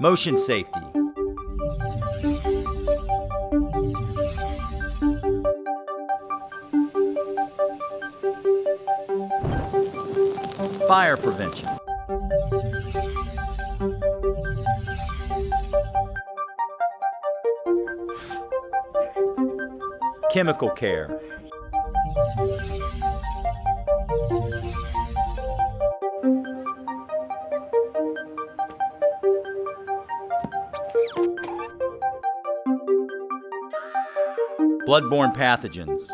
Motion safety. Fire prevention. Chemical care. Bloodborne pathogens.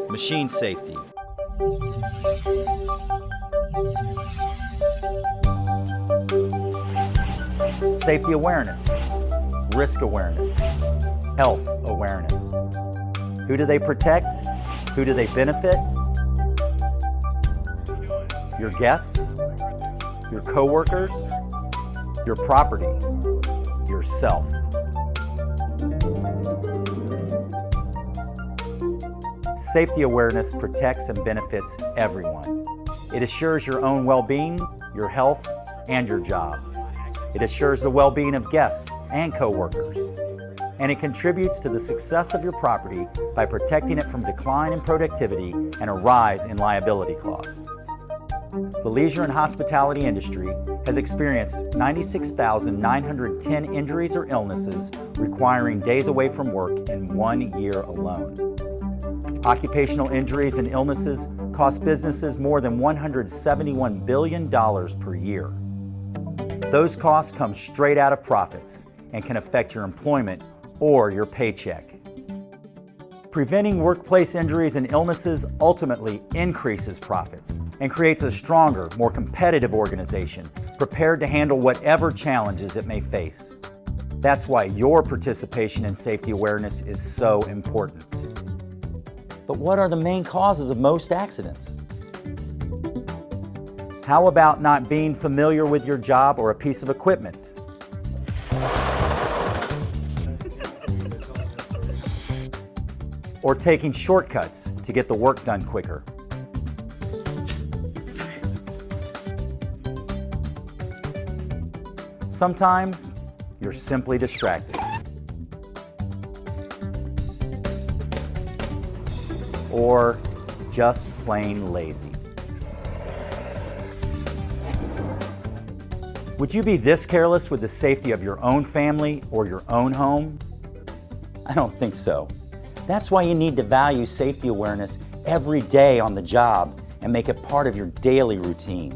Machine safety. Safety awareness, risk awareness, health awareness. Who do they protect? Who do they benefit? Your guests, your coworkers, your property, yourself. Safety awareness protects and benefits everyone. It assures your own well-being, your health, and your job. It assures the well-being of guests and coworkers. And it contributes to the success of your property by protecting it from decline in productivity and a rise in liability costs. The leisure and hospitality industry has experienced 96,910 injuries or illnesses requiring days away from work in 1 year alone. Occupational injuries and illnesses cost businesses more than $171 billion per year. Those costs come straight out of profits and can affect your employment or your paycheck. Preventing workplace injuries and illnesses ultimately increases profits and creates a stronger, more competitive organization prepared to handle whatever challenges it may face. That's why your participation in safety awareness is so important. But what are the main causes of most accidents? How about not being familiar with your job or a piece of equipment? Or taking shortcuts to get the work done quicker? Sometimes you're simply distracted. Or just plain lazy. Would you be this careless with the safety of your own family or your own home? I don't think so. That's why you need to value safety awareness every day on the job and make it part of your daily routine.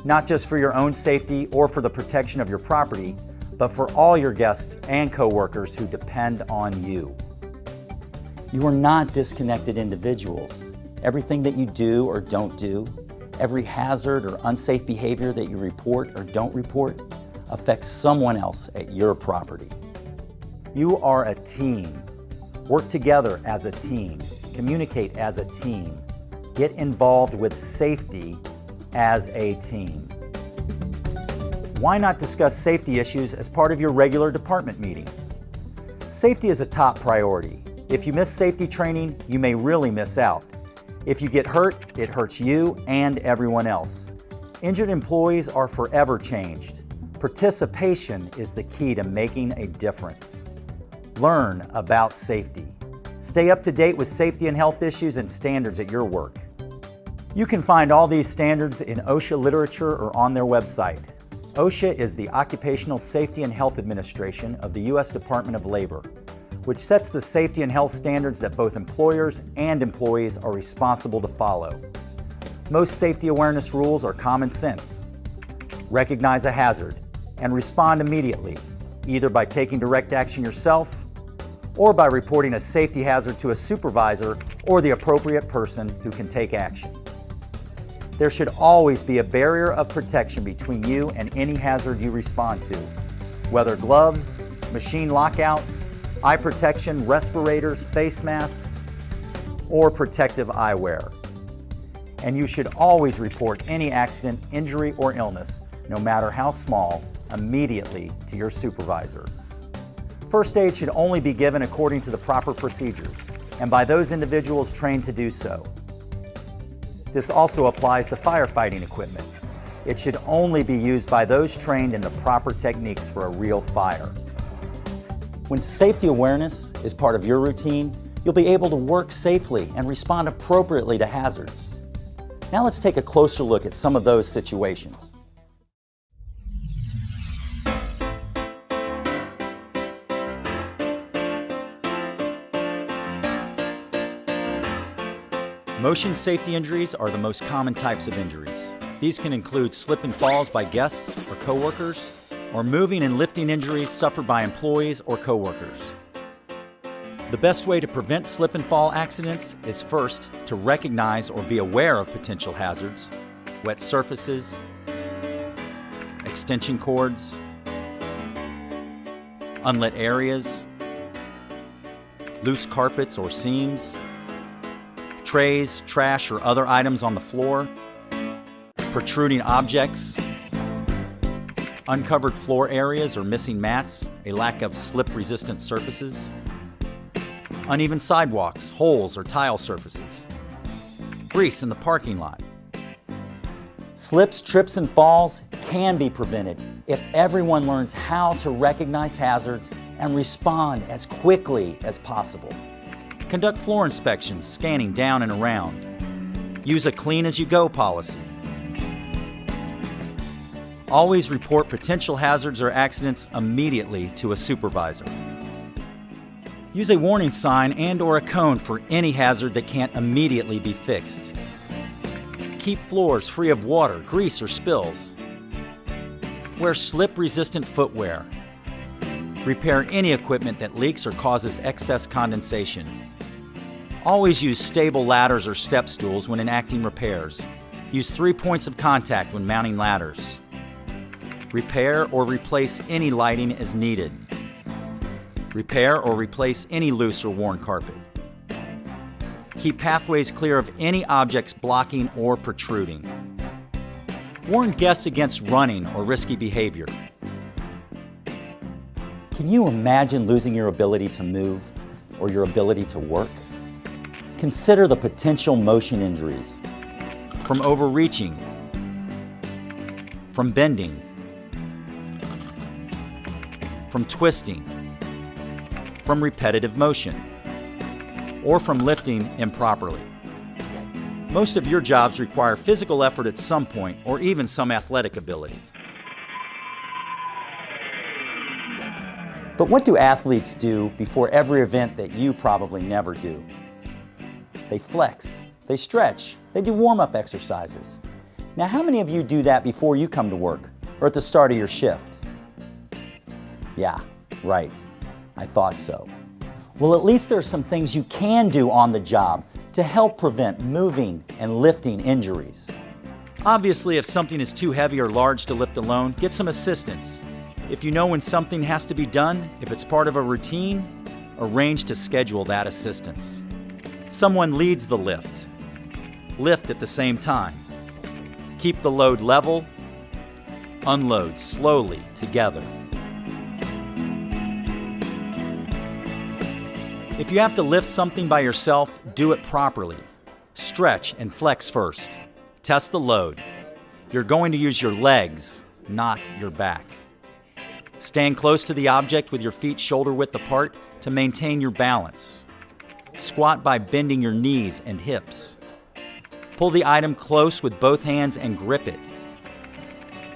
Not just for your own safety or for the protection of your property, but for all your guests and coworkers who depend on you. You are not disconnected individuals. Everything that you do or don't do, every hazard or unsafe behavior that you report or don't report affects someone else at your property. You are a team. Work together as a team. Communicate as a team. Get involved with safety as a team. Why not discuss safety issues as part of your regular department meetings? Safety is a top priority. If you miss safety training, you may really miss out. If you get hurt, it hurts you and everyone else. Injured employees are forever changed. Participation is the key to making a difference. Learn about safety. Stay up to date with safety and health issues and standards at your work. You can find all these standards in OSHA literature or on their website. OSHA is the Occupational Safety and Health Administration of the U.S. Department of Labor, which sets the safety and health standards that both employers and employees are responsible to follow. Most safety awareness rules are common sense. Recognize a hazard and respond immediately, either by taking direct action yourself or by reporting a safety hazard to a supervisor or the appropriate person who can take action. There should always be a barrier of protection between you and any hazard you respond to, whether gloves, machine lockouts, eye protection, respirators, face masks, or protective eyewear. And you should always report any accident, injury, or illness, no matter how small, immediately to your supervisor. First aid should only be given according to the proper procedures and by those individuals trained to do so. This also applies to firefighting equipment. It should only be used by those trained in the proper techniques for a real fire. When safety awareness is part of your routine, you'll be able to work safely and respond appropriately to hazards. Now let's take a closer look at some of those situations. Motion safety injuries are the most common types of injuries. These can include slip and falls by guests or coworkers, or moving and lifting injuries suffered by employees or coworkers. The best way to prevent slip and fall accidents is first to recognize or be aware of potential hazards, wet surfaces, extension cords, unlit areas, loose carpets or seams, trays, trash, or other items on the floor, protruding objects, uncovered floor areas or missing mats, a lack of slip-resistant surfaces, uneven sidewalks, holes, or tile surfaces, grease in the parking lot. Slips, trips, and falls can be prevented if everyone learns how to recognize hazards and respond as quickly as possible. Conduct floor inspections, scanning down and around. Use a clean-as-you-go policy. Always report potential hazards or accidents immediately to a supervisor. Use a warning sign and/or a cone for any hazard that can't immediately be fixed. Keep floors free of water, grease, or spills. Wear slip-resistant footwear. Repair any equipment that leaks or causes excess condensation. Always use stable ladders or step stools when enacting repairs. Use 3 points of contact when mounting ladders. Repair or replace any lighting as needed. Repair or replace any loose or worn carpet. Keep pathways clear of any objects blocking or protruding. Warn guests against running or risky behavior. Can you imagine losing your ability to move or your ability to work? Consider the potential motion injuries from overreaching, from bending, from twisting, from repetitive motion, or from lifting improperly. Most of your jobs require physical effort at some point or even some athletic ability. But what do athletes do before every event that you probably never do? They flex, they stretch, they do warm-up exercises. Now, how many of you do that before you come to work or at the start of your shift? Yeah, right. I thought so. Well, at least there are some things you can do on the job to help prevent moving and lifting injuries. Obviously, if something is too heavy or large to lift alone, get some assistance. If you know when something has to be done, if it's part of a routine, arrange to schedule that assistance. Someone leads the lift. Lift at the same time. Keep the load level. Unload slowly together. If you have to lift something by yourself, do it properly. Stretch and flex first. Test the load. You're going to use your legs, not your back. Stand close to the object with your feet shoulder width apart to maintain your balance. Squat by bending your knees and hips. Pull the item close with both hands and grip it.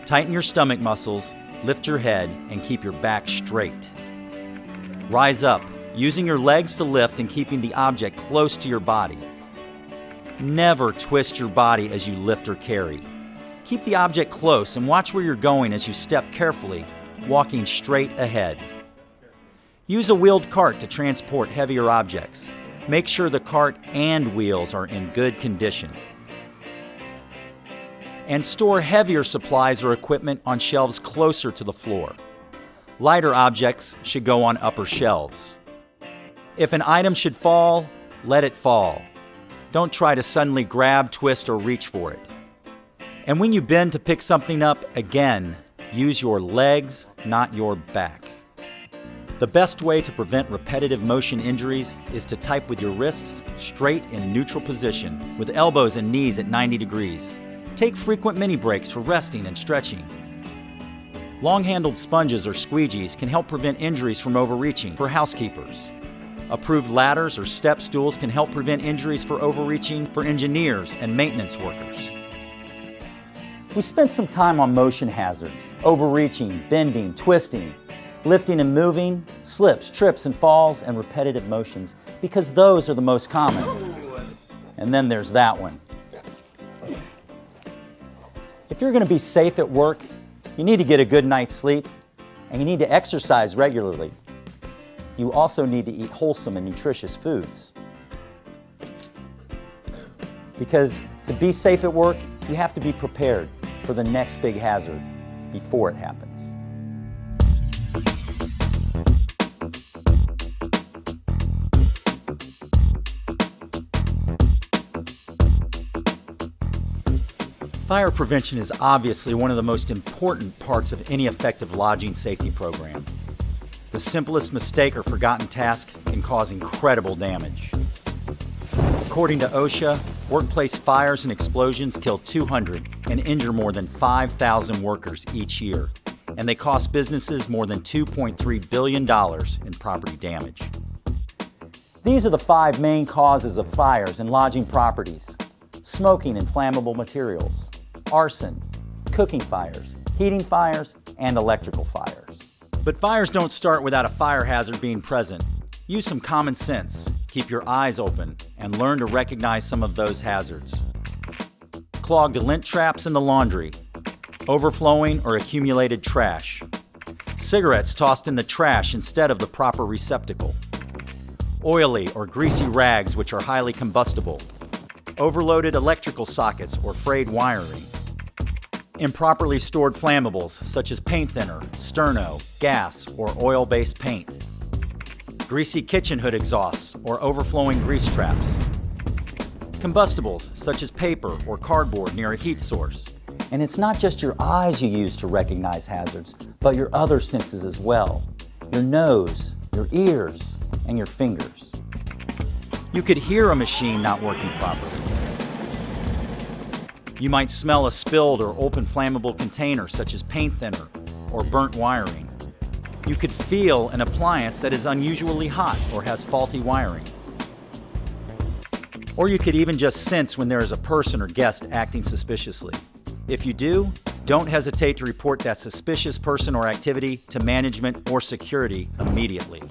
Tighten your stomach muscles, lift your head, and keep your back straight. Rise up, using your legs to lift and keeping the object close to your body. Never twist your body as you lift or carry. Keep the object close and watch where you're going as you step carefully, walking straight ahead. Use a wheeled cart to transport heavier objects. Make sure the cart and wheels are in good condition. And store heavier supplies or equipment on shelves closer to the floor. Lighter objects should go on upper shelves. If an item should fall, let it fall. Don't try to suddenly grab, twist, or reach for it. And when you bend to pick something up, again, use your legs, not your back. The best way to prevent repetitive motion injuries is to type with your wrists straight in neutral position, with elbows and knees at 90 degrees. Take frequent mini breaks for resting and stretching. Long-handled sponges or squeegees can help prevent injuries from overreaching for housekeepers. Approved ladders or step stools can help prevent injuries for overreaching for engineers and maintenance workers. We spent some time on motion hazards, overreaching, bending, twisting, lifting and moving, slips, trips and falls, and repetitive motions, because those are the most common. And then there's that one. If you're going to be safe at work, you need to get a good night's sleep, and you need to exercise regularly. You also need to eat wholesome and nutritious foods. Because to be safe at work, you have to be prepared for the next big hazard before it happens. Fire prevention is obviously one of the most important parts of any effective lodging safety program. The simplest mistake or forgotten task can cause incredible damage. According to OSHA, workplace fires and explosions kill 200 and injure more than 5,000 workers each year, and they cost businesses more than $2.3 billion in property damage. These are the 5 main causes of fires in lodging properties: smoking and flammable materials, arson, cooking fires, heating fires, and electrical fires. But fires don't start without a fire hazard being present. Use some common sense, keep your eyes open, and learn to recognize some of those hazards. Clogged lint traps in the laundry, overflowing or accumulated trash, cigarettes tossed in the trash instead of the proper receptacle, oily or greasy rags which are highly combustible, overloaded electrical sockets or frayed wiring, improperly stored flammables such as paint thinner, sterno, gas, or oil-based paint, greasy kitchen hood exhausts or overflowing grease traps, combustibles such as paper or cardboard near a heat source. And it's not just your eyes you use to recognize hazards, but your other senses as well: your nose, your ears, and your fingers. You could hear a machine not working properly. You might smell a spilled or open flammable container such as paint thinner or burnt wiring. You could feel an appliance that is unusually hot or has faulty wiring. Or you could even just sense when there is a person or guest acting suspiciously. If you do, don't hesitate to report that suspicious person or activity to management or security immediately.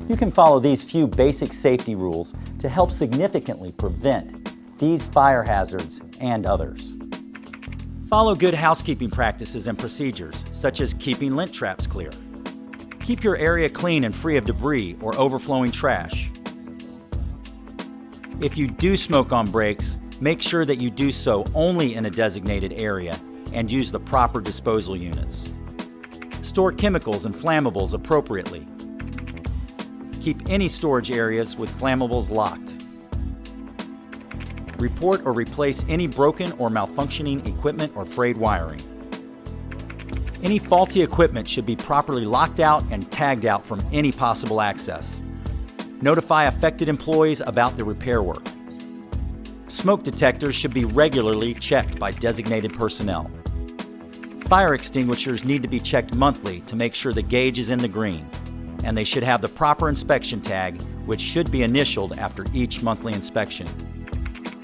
You can follow these few basic safety rules to help significantly prevent these fire hazards and others. Follow good housekeeping practices and procedures, such as keeping lint traps clear. Keep your area clean and free of debris or overflowing trash. If you do smoke on breaks, make sure that you do so only in a designated area and use the proper disposal units. Store chemicals and flammables appropriately. Keep any storage areas with flammables locked. Report or replace any broken or malfunctioning equipment or frayed wiring. Any faulty equipment should be properly locked out and tagged out from any possible access. Notify affected employees about the repair work. Smoke detectors should be regularly checked by designated personnel. Fire extinguishers need to be checked monthly to make sure the gauge is in the green, and they should have the proper inspection tag, which should be initialed after each monthly inspection.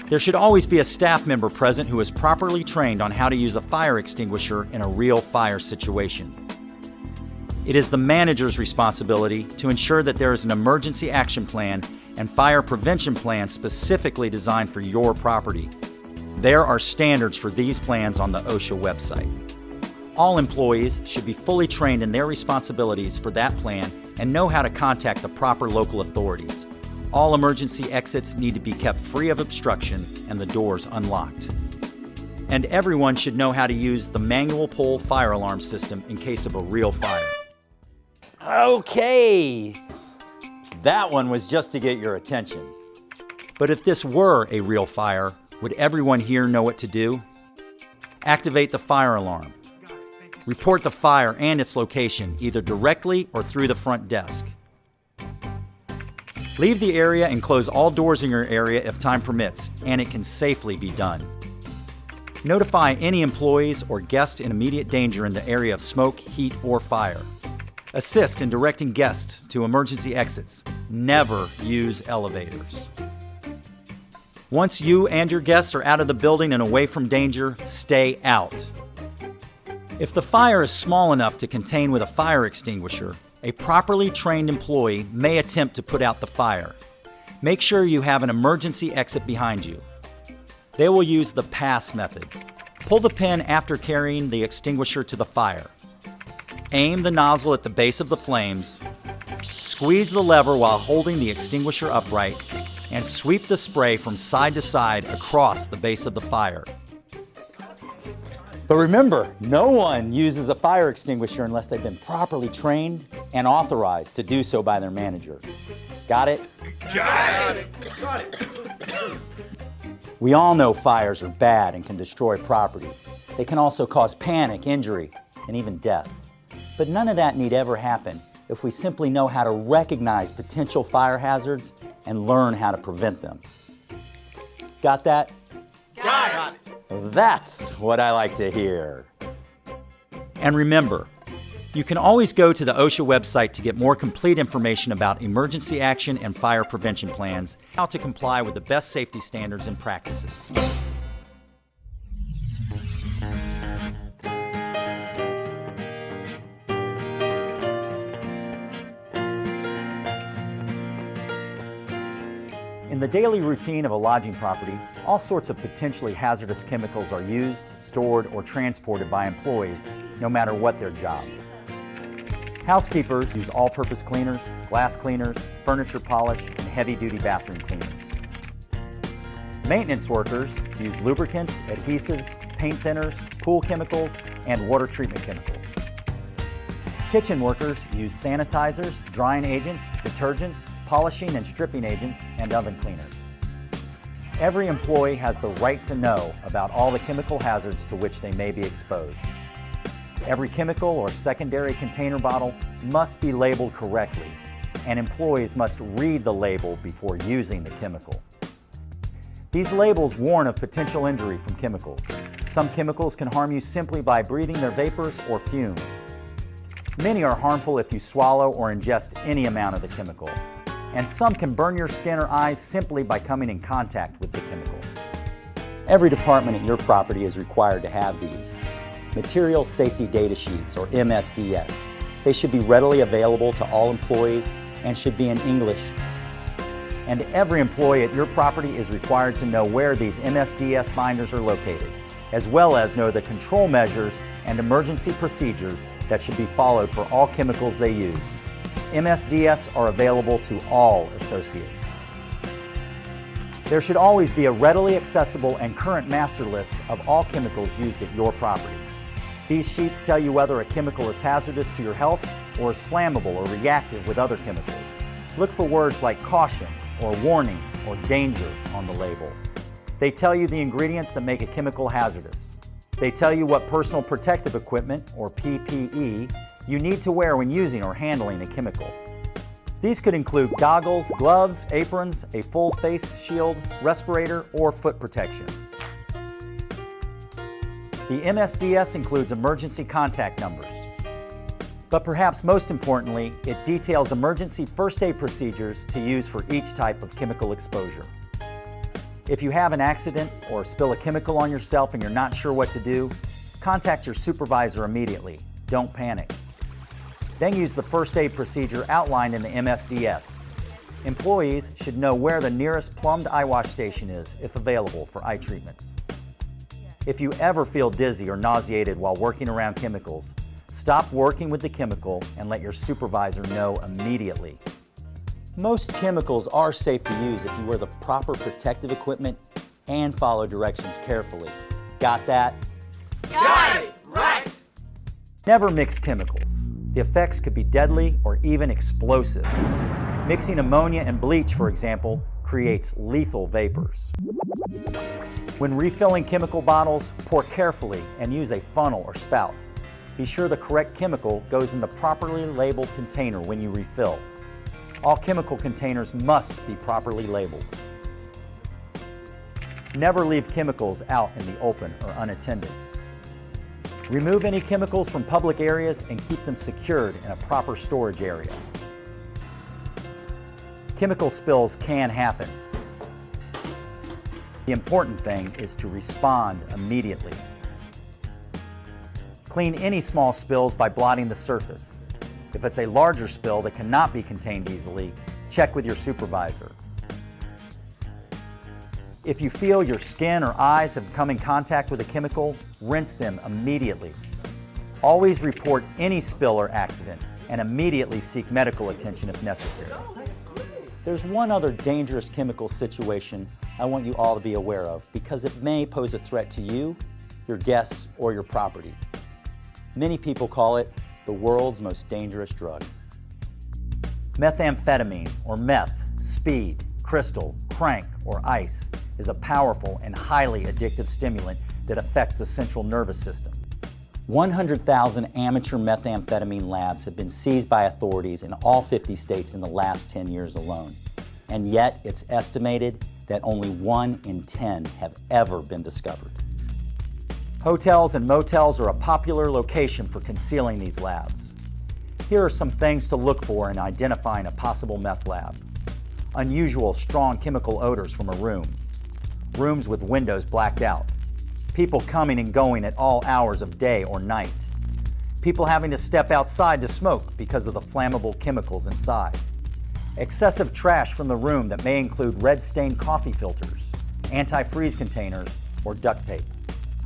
There should always be a staff member present who is properly trained on how to use a fire extinguisher in a real fire situation. It is the manager's responsibility to ensure that there is an emergency action plan and fire prevention plan specifically designed for your property. There are standards for these plans on the OSHA website. All employees should be fully trained in their responsibilities for that plan and know how to contact the proper local authorities. All emergency exits need to be kept free of obstruction and the doors unlocked. And everyone should know how to use the manual pull fire alarm system in case of a real fire. Okay, that one was just to get your attention. But if this were a real fire, would everyone here know what to do? Activate the fire alarm. Report the fire and its location, either directly or through the front desk. Leave the area and close all doors in your area if time permits, and it can safely be done. Notify any employees or guests in immediate danger in the area of smoke, heat, or fire. Assist in directing guests to emergency exits. Never use elevators. Once you and your guests are out of the building and away from danger, stay out. If the fire is small enough to contain with a fire extinguisher, a properly trained employee may attempt to put out the fire. Make sure you have an emergency exit behind you. They will use the pass method. Pull the pin after carrying the extinguisher to the fire. Aim the nozzle at the base of the flames. Squeeze the lever while holding the extinguisher upright, and sweep the spray from side to side across the base of the fire. But remember, no one uses a fire extinguisher unless they've been properly trained and authorized to do so by their manager. Got it? Got it! We all know fires are bad and can destroy property. They can also cause panic, injury, and even death. But none of that need ever happen if we simply know how to recognize potential fire hazards and learn how to prevent them. Got that? Got it! That's what I like to hear. And remember, you can always go to the OSHA website to get more complete information about emergency action and fire prevention plans, how to comply with the best safety standards and practices. In the daily routine of a lodging property, all sorts of potentially hazardous chemicals are used, stored, or transported by employees, no matter what their job. Housekeepers use all-purpose cleaners, glass cleaners, furniture polish, and heavy-duty bathroom cleaners. Maintenance workers use lubricants, adhesives, paint thinners, pool chemicals, and water treatment chemicals. Kitchen workers use sanitizers, drying agents, detergents, polishing and stripping agents, and oven cleaners. Every employee has the right to know about all the chemical hazards to which they may be exposed. Every chemical or secondary container bottle must be labeled correctly, and employees must read the label before using the chemical. These labels warn of potential injury from chemicals. Some chemicals can harm you simply by breathing their vapors or fumes. Many are harmful if you swallow or ingest any amount of the chemical, and some can burn your skin or eyes simply by coming in contact with the chemical. Every department at your property is required to have these. Material Safety Data Sheets, or MSDS. They should be readily available to all employees and should be in English. And every employee at your property is required to know where these MSDS binders are located, as well as know the control measures and emergency procedures that should be followed for all chemicals they use. MSDS are available to all associates. There should always be a readily accessible and current master list of all chemicals used at your property. These sheets tell you whether a chemical is hazardous to your health or is flammable or reactive with other chemicals. Look for words like caution or warning or danger on the label. They tell you the ingredients that make a chemical hazardous. They tell you what personal protective equipment, or PPE, you need to wear when using or handling a chemical. These could include goggles, gloves, aprons, a full face shield, respirator, or foot protection. The MSDS includes emergency contact numbers. But perhaps most importantly, it details emergency first aid procedures to use for each type of chemical exposure. If you have an accident or spill a chemical on yourself and you're not sure what to do, contact your supervisor immediately. Don't panic. Then use the first aid procedure outlined in the MSDS. Employees should know where the nearest plumbed eye wash station is, if available, for eye treatments. If you ever feel dizzy or nauseated while working around chemicals, stop working with the chemical and let your supervisor know immediately. Most chemicals are safe to use if you wear the proper protective equipment and follow directions carefully. Got that? Got it! Right! Never mix chemicals. The effects could be deadly or even explosive. Mixing ammonia and bleach, for example, creates lethal vapors. When refilling chemical bottles, pour carefully and use a funnel or spout. Be sure the correct chemical goes in the properly labeled container when you refill. All chemical containers must be properly labeled. Never leave chemicals out in the open or unattended. Remove any chemicals from public areas and keep them secured in a proper storage area. Chemical spills can happen. The important thing is to respond immediately. Clean any small spills by blotting the surface. If it's a larger spill that cannot be contained easily, check with your supervisor. If you feel your skin or eyes have come in contact with a chemical, rinse them immediately. Always report any spill or accident and immediately seek medical attention if necessary. There's one other dangerous chemical situation I want you all to be aware of because it may pose a threat to you, your guests, or your property. Many people call it the world's most dangerous drug. Methamphetamine, or meth, speed, crystal, crank, or ice is a powerful and highly addictive stimulant that affects the central nervous system. 100,000 amateur methamphetamine labs have been seized by authorities in all 50 states in the last 10 years alone. And yet, it's estimated that only 1 in 10 have ever been discovered. Hotels and motels are a popular location for concealing these labs. Here are some things to look for in identifying a possible meth lab. Unusual, strong chemical odors from a room. Rooms with windows blacked out. People coming and going at all hours of day or night. People having to step outside to smoke because of the flammable chemicals inside. Excessive trash from the room that may include red-stained coffee filters, antifreeze containers, or duct tape.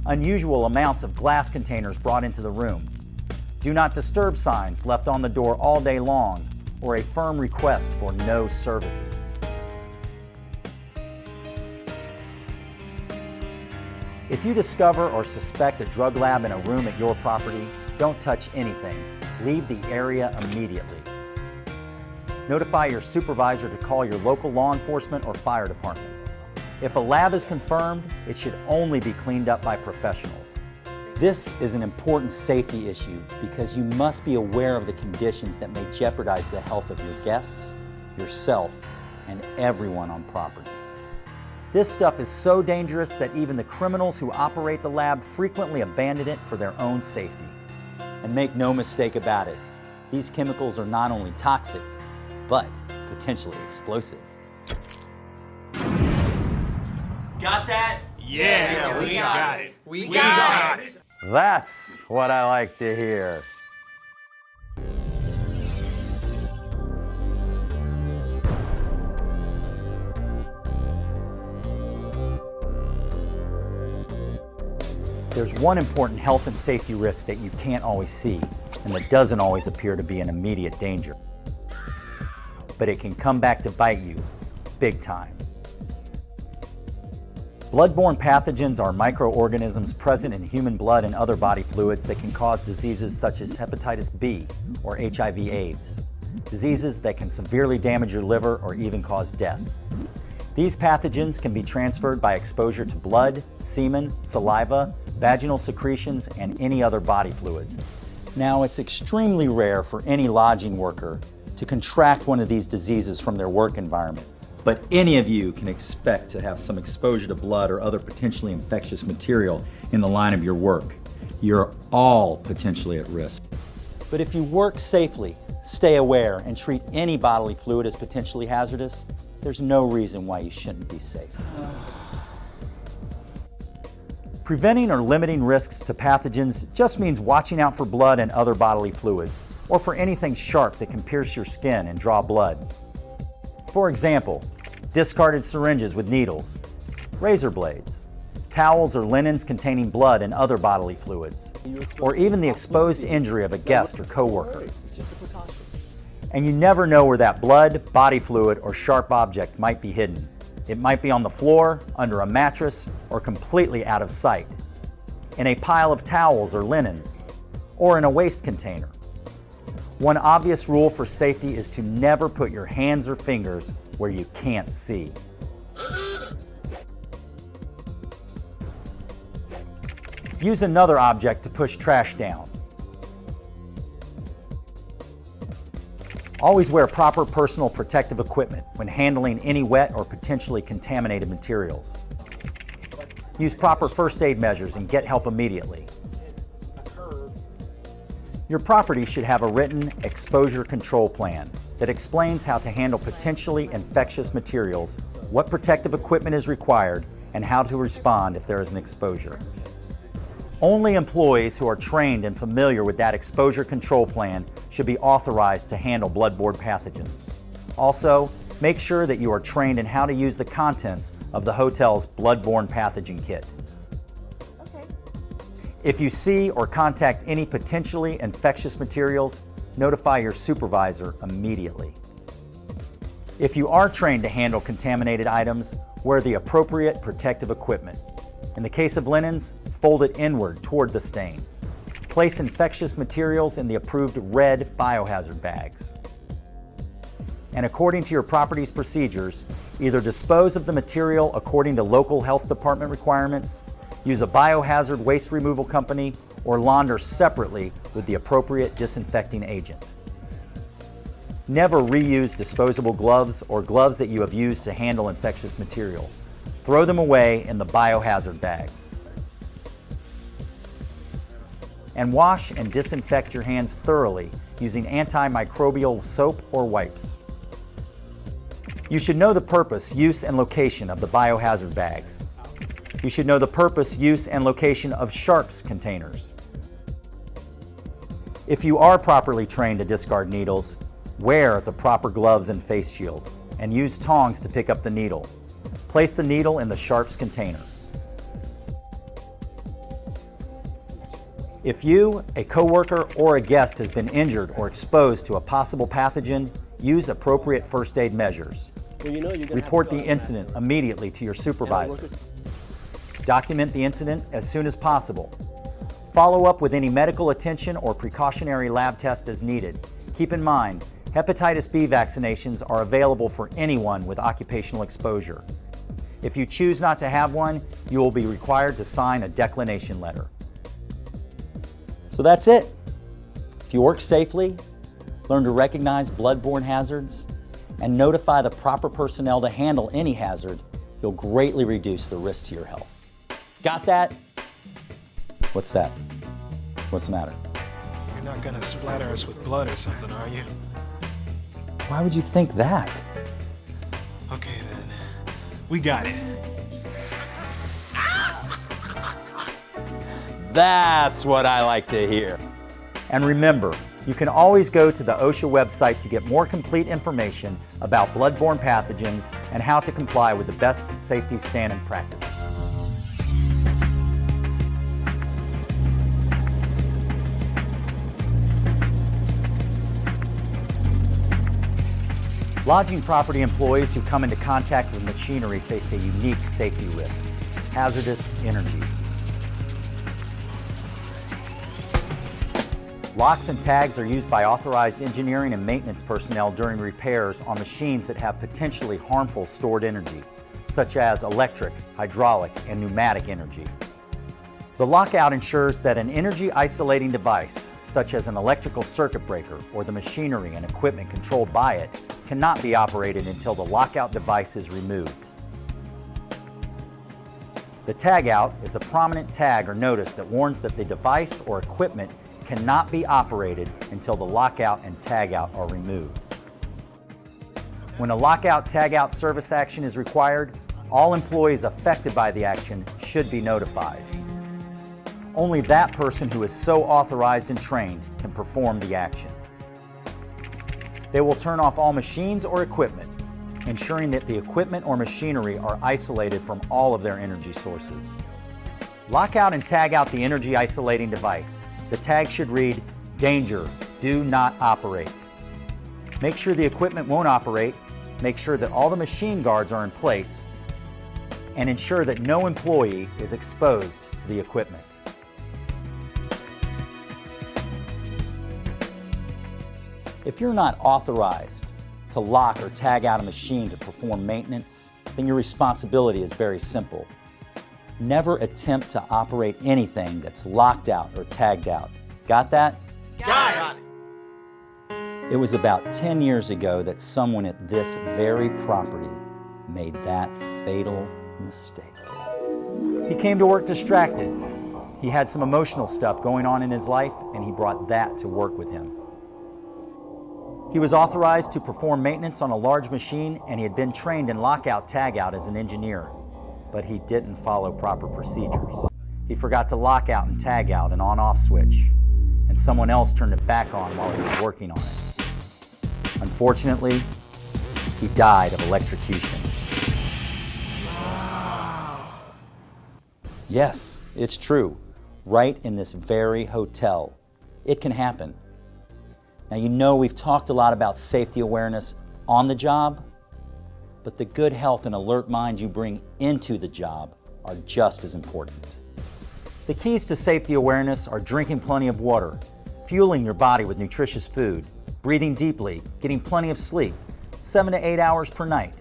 Unusual amounts of glass containers brought into the room. Do not disturb signs left on the door all day long, or a firm request for no services. If you discover or suspect a drug lab in a room at your property, don't touch anything. Leave the area immediately. Notify your supervisor to call your local law enforcement or fire department. If a lab is confirmed, it should only be cleaned up by professionals. This is an important safety issue because you must be aware of the conditions that may jeopardize the health of your guests, yourself, and everyone on property. This stuff is so dangerous that even the criminals who operate the lab frequently abandon it for their own safety. And make no mistake about it, these chemicals are not only toxic, but potentially explosive. Got that? Yeah, we got it. We got it. That's what I like to hear. There's one important health and safety risk that you can't always see and that doesn't always appear to be an immediate danger. But it can come back to bite you big time. Bloodborne pathogens are microorganisms present in human blood and other body fluids that can cause diseases such as hepatitis B or HIV/AIDS, diseases that can severely damage your liver or even cause death. These pathogens can be transferred by exposure to blood, semen, saliva, vaginal secretions, and any other body fluids. Now, it's extremely rare for any lodging worker to contract one of these diseases from their work environment, but any of you can expect to have some exposure to blood or other potentially infectious material in the line of your work. You're all potentially at risk. But if you work safely, stay aware, and treat any bodily fluid as potentially hazardous, there's no reason why you shouldn't be safe. Preventing or limiting risks to pathogens just means watching out for blood and other bodily fluids, or for anything sharp that can pierce your skin and draw blood. For example, discarded syringes with needles, razor blades, towels or linens containing blood and other bodily fluids, or even the exposed injury of a guest or coworker. And you never know where that blood, body fluid, or sharp object might be hidden. It might be on the floor, under a mattress, or completely out of sight, in a pile of towels or linens, or in a waste container. One obvious rule for safety is to never put your hands or fingers where you can't see. Use another object to push trash down. Always wear proper personal protective equipment when handling any wet or potentially contaminated materials. Use proper first aid measures and get help immediately. Your property should have a written exposure control plan that explains how to handle potentially infectious materials, what protective equipment is required, and how to respond if there is an exposure. Only employees who are trained and familiar with that exposure control plan should be authorized to handle bloodborne pathogens. Also, make sure that you are trained in how to use the contents of the hotel's bloodborne pathogen kit. Okay. If you see or contact any potentially infectious materials, notify your supervisor immediately. If you are trained to handle contaminated items, wear the appropriate protective equipment. In the case of linens, fold it inward toward the stain. Place infectious materials in the approved red biohazard bags. And according to your property's procedures, either dispose of the material according to local health department requirements, use a biohazard waste removal company, or launder separately with the appropriate disinfecting agent. Never reuse disposable gloves or gloves that you have used to handle infectious material. Throw them away in the biohazard bags. And wash and disinfect your hands thoroughly using antimicrobial soap or wipes. You should know the purpose, use, and location of the biohazard bags. You should know the purpose, use, and location of sharps containers. If you are properly trained to discard needles, wear the proper gloves and face shield, and use tongs to pick up the needle. Place the needle in the sharps container. If you, a coworker, or a guest has been injured or exposed to a possible pathogen, use appropriate first aid measures. Report the incident immediately to your supervisor. Document the incident as soon as possible. Follow up with any medical attention or precautionary lab test as needed. Keep in mind, hepatitis B vaccinations are available for anyone with occupational exposure. If you choose not to have one, you will be required to sign a declination letter. So that's it. If you work safely, learn to recognize bloodborne hazards, and notify the proper personnel to handle any hazard, you'll greatly reduce the risk to your health. Got that? What's that? What's the matter? You're not gonna splatter us with blood or something, are you? Why would you think that? Okay then. We got it. That's what I like to hear. And remember, you can always go to the OSHA website to get more complete information about bloodborne pathogens and how to comply with the best safety standard practices. Lodging property employees who come into contact with machinery face a unique safety risk: hazardous energy. Locks and tags are used by authorized engineering and maintenance personnel during repairs on machines that have potentially harmful stored energy, such as electric, hydraulic, and pneumatic energy. The lockout ensures that an energy isolating device, such as an electrical circuit breaker or the machinery and equipment controlled by it, cannot be operated until the lockout device is removed. The tag out is a prominent tag or notice that warns that the device or equipment cannot be operated until the lockout and tag out are removed. When a lockout tag out service action is required, all employees affected by the action should be notified. Only that person who is so authorized and trained can perform the action. They will turn off all machines or equipment, ensuring that the equipment or machinery are isolated from all of their energy sources. Lock out and tag out the energy isolating device. The tag should read, "Danger, do not operate." Make sure the equipment won't operate, make sure that all the machine guards are in place, and ensure that no employee is exposed to the equipment. If you're not authorized to lock or tag out a machine to perform maintenance, then your responsibility is very simple. Never attempt to operate anything that's locked out or tagged out. Got that? Got it. It was about 10 years ago that someone at this very property made that fatal mistake. He came to work distracted. He had some emotional stuff going on in his life, and he brought that to work with him. He was authorized to perform maintenance on a large machine, and he had been trained in lockout tagout as an engineer, but he didn't follow proper procedures. He forgot to lock out and tag out an on-off switch, and someone else turned it back on while he was working on it. Unfortunately, he died of electrocution. Yes, it's true. Right in this very hotel. It can happen. Now, you know we've talked a lot about safety awareness on the job, but the good health and alert mind you bring into the job are just as important. The keys to safety awareness are drinking plenty of water, fueling your body with nutritious food, breathing deeply, getting plenty of sleep, 7 to 8 hours per night,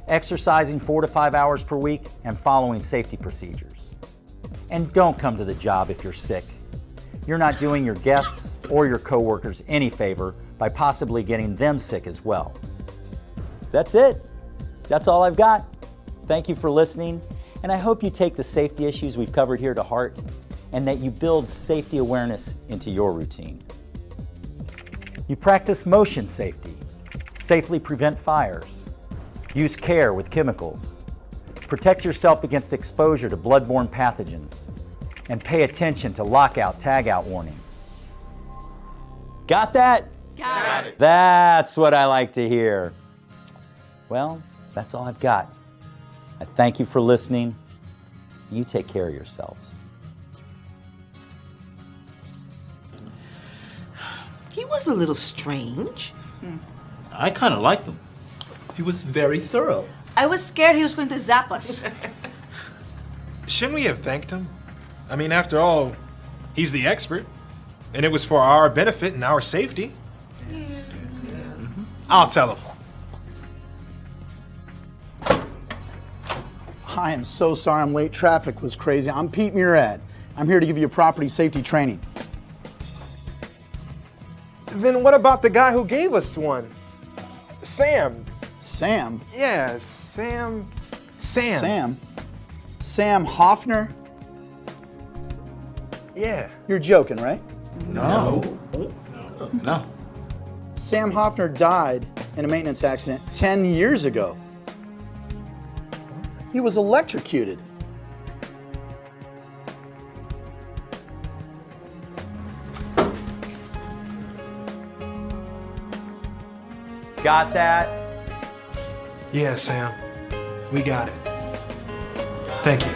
exercising 4 to 5 hours per week, and following safety procedures. And don't come to the job if you're sick. You're not doing your guests or your coworkers any favor by possibly getting them sick as well. That's it. That's all I've got. Thank you for listening, and I hope you take the safety issues we've covered here to heart and that you build safety awareness into your routine. You practice motion safety, safely prevent fires, use care with chemicals, protect yourself against exposure to bloodborne pathogens, and pay attention to lockout, tagout warnings. Got that? Got it. That's what I like to hear. Well, that's all I've got. I thank you for listening. You take care of yourselves. He was a little strange. I kind of liked him. He was very thorough. I was scared he was going to zap us. Shouldn't we have thanked him? I mean, after all, he's the expert, and it was for our benefit and our safety. I'll tell him. I am so sorry I'm late. Traffic was crazy. I'm Pete Murad. I'm here to give you property safety training. Then what about the guy who gave us one? Sam. Sam? Yeah, Sam. Sam Hoffner? Yeah. You're joking, right? No. Sam Hoffner died in a maintenance accident 10 years ago. He was electrocuted. Got that? Yeah, Sam. We got it. Thank you.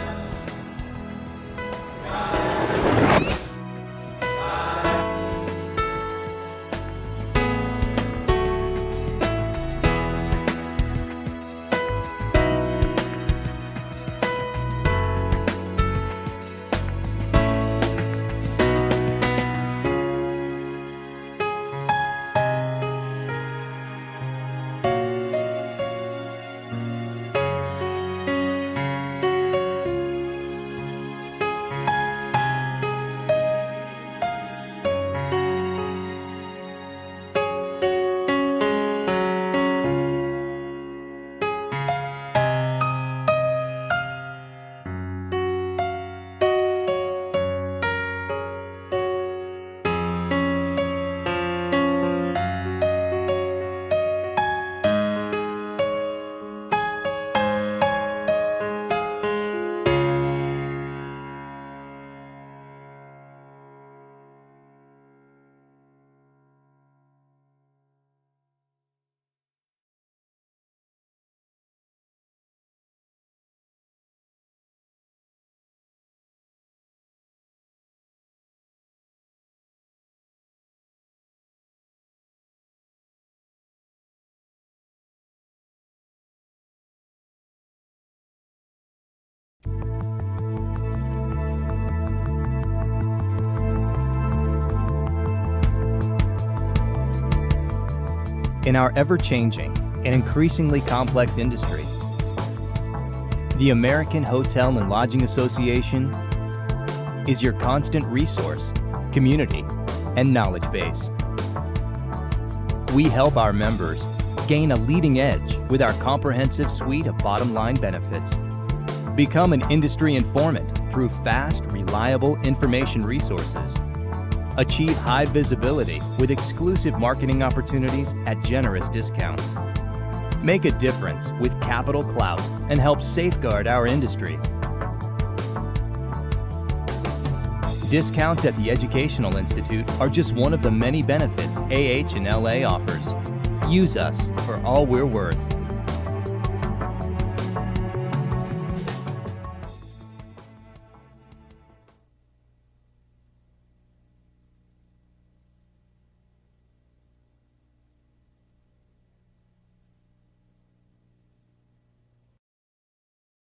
In our ever-changing and increasingly complex industry, The American Hotel and Lodging Association is your constant resource, community, and knowledge base. We help our members gain a leading edge with our comprehensive suite of bottom-line benefits. Become an industry informant through fast, reliable information resources. Achieve high visibility with exclusive marketing opportunities at generous discounts. Make a difference with capital clout and help safeguard our industry. Discounts at the Educational Institute are just one of the many benefits AH and LA offers. Use us for all we're worth.